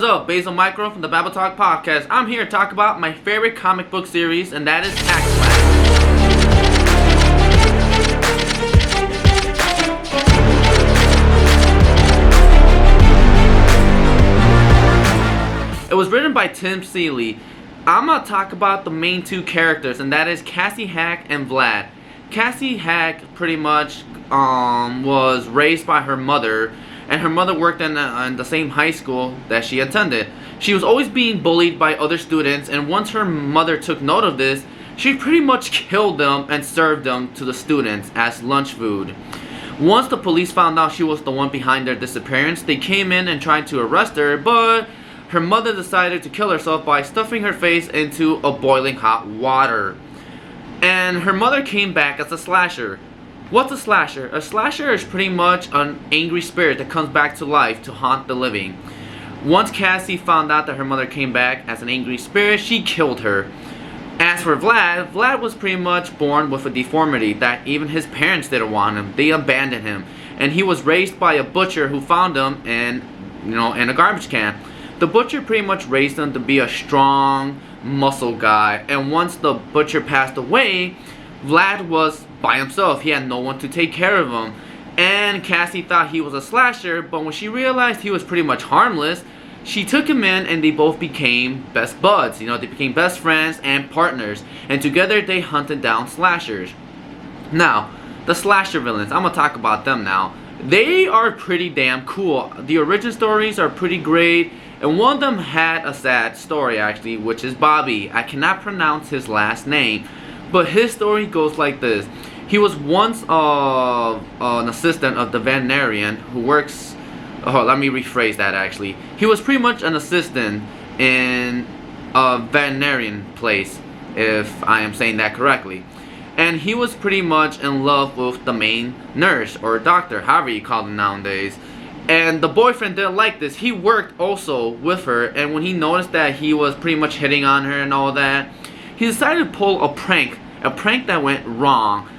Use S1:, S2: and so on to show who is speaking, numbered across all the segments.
S1: What's up, Basil Micro from the Babble Talk Podcast. I'm here to talk about my favorite comic book series, and that is X-Men. It was written by Tim Seeley. I'm going to talk about the main two characters, and that is Cassie Hack and Vlad. Cassie Hack pretty much was raised by her mother, and her mother worked in the same high school that she attended. She was always being bullied by other students, and once her mother took note of this, she pretty much killed them and served them to the students as lunch food. Once the police found out she was the one behind their disappearance, they came in and tried to arrest her, but her mother decided to kill herself by stuffing her face into a boiling hot water. And her mother came back as a slasher. What's a slasher? A slasher is pretty much an angry spirit that comes back to life to haunt the living. Once Cassie found out that her mother came back as an angry spirit, she killed her. As for Vlad, Vlad was pretty much born with a deformity that even his parents didn't want him. They abandoned him. And he was raised by a butcher who found him in a garbage can. The butcher pretty much raised him to be a strong muscle guy. And once the butcher passed away, Vlad was by himself. He had no one to take care of him. And Cassie thought he was a slasher, but when she realized he was pretty much harmless, she took him in and they both became best buds. They became best friends and partners. And together they hunted down slashers. Now, the slasher villains, I'm going to talk about them now. They are pretty damn cool. The origin stories are pretty great. And one of them had a sad story actually, which is Bobby. I cannot pronounce his last name. But his story goes like this. He was once an assistant of the veterinarian who works... Oh, let me rephrase that actually. He was pretty much an assistant in a veterinarian place, if I am saying that correctly. And he was pretty much in love with the main nurse or doctor, however you call them nowadays. And the boyfriend didn't like this. He worked also with her, and when he noticed that he was pretty much hitting on her and all that, he decided to pull a prank that went wrong.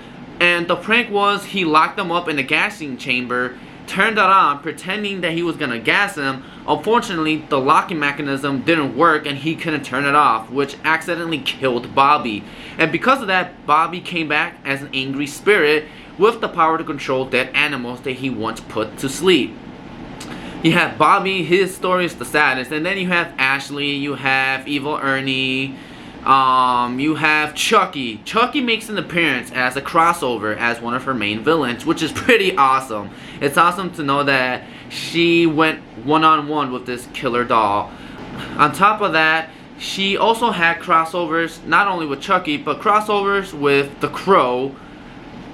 S1: And the prank was he locked them up in a gassing chamber, turned it on, pretending that he was gonna gas him. Unfortunately, the locking mechanism didn't work and he couldn't turn it off, which accidentally killed Bobby. And because of that, Bobby came back as an angry spirit with the power to control dead animals that he once put to sleep. You have Bobby, his story is the saddest, and then you have Ashley, you have Evil Ernie, you have Chucky. Chucky makes an appearance as a crossover as one of her main villains, which is pretty awesome. It's awesome to know that she went one-on-one with this killer doll. On top of that, she also had crossovers not only with Chucky, but crossovers with The Crow,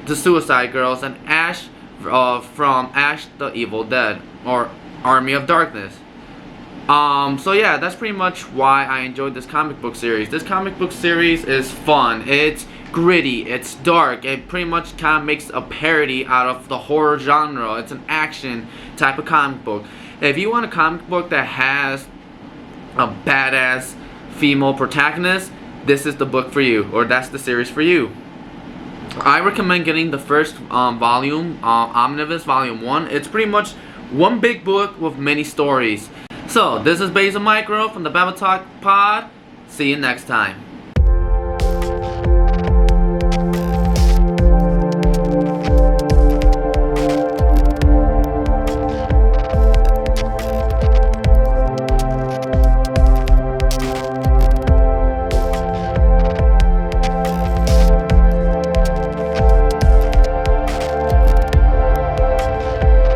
S1: the Suicide Girls, and Ash from Ash the Evil Dead, or Army of Darkness. So yeah, that's pretty much why I enjoyed this comic book series. This comic book series is fun. It's gritty. It's dark. It pretty much kind of makes a parody out of the horror genre. It's an action type of comic book. If you want a comic book that has a badass female protagonist, this is the book for you, or that's the series for you. I recommend getting the first volume, Omnibus Volume 1. It's pretty much one big book with many stories. So, this is Basil Micro from the BabbleTalkPod. See you next time.